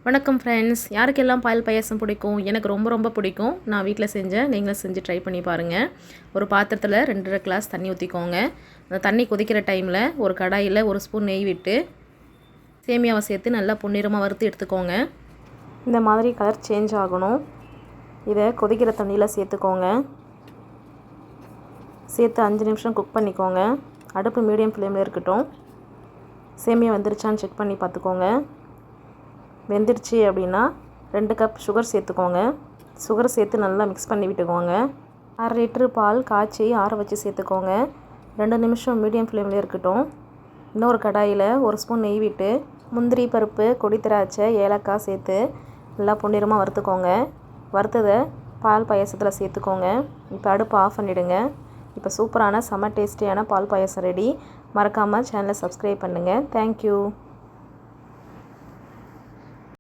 வணக்கம் ஃப்ரெண்ட்ஸ். யாருக்கெல்லாம் பால் பாயாசம் பிடிக்கும்? எனக்கு ரொம்ப பிடிக்கும். நான் வீட்டில் செஞ்சேன். நீங்களும் செஞ்சு ட்ரை பண்ணி பாருங்கள். ஒரு பாத்திரத்தில் 2.5 கிளாஸ் தண்ணி ஊற்றிக்கோங்க. அந்த தண்ணி கொதிக்கிற டைமில் ஒரு கடாயில் 1 ஸ்பூன் நெய் விட்டு சேமியாவை சேர்த்து நல்லா பொன்னிறமாக வறுத்து எடுத்துக்கோங்க. இந்த மாதிரி கலர் சேஞ்ச் ஆகணும். இதை கொதிக்கிற தண்ணியில் சேர்த்துக்கோங்க. சேர்த்து 5 நிமிஷம் குக் பண்ணிக்கோங்க. அடுப்பு மீடியம் ஃப்ளேமில் இருக்கட்டும். சேமியா வெந்துருச்சான்னு செக் பண்ணி பார்த்துக்கோங்க. வெந்துருச்சு அப்படின்னா 2 கப் சுகர் சேர்த்துக்கோங்க. சுகர் சேர்த்து நல்லா மிக்ஸ் பண்ணி விட்டுக்கோங்க. 1/2 லிட்டரு பால் காய்ச்சி ஆற வச்சு சேர்த்துக்கோங்க. 2 நிமிஷம் மீடியம் ஃப்ளேமில் இருக்கட்டும். இன்னொரு கடாயில் 1 ஸ்பூன் நெய் விட்டு முந்திரி பருப்பு, கொடி திராட்சை, ஏலக்காய் சேர்த்து நல்லா பொன்னிறமாக வறுத்துக்கோங்க. வறுத்ததை பால் பாயாசத்தில் சேர்த்துக்கோங்க. இப்போ அடுப்பு ஆஃப் பண்ணிவிடுங்க. இப்போ சூப்பரான செம்ம டேஸ்டியான பால் பாயாசம் ரெடி. மறக்காமல் சேனலை சப்ஸ்கிரைப் பண்ணுங்கள். தேங்க்யூ.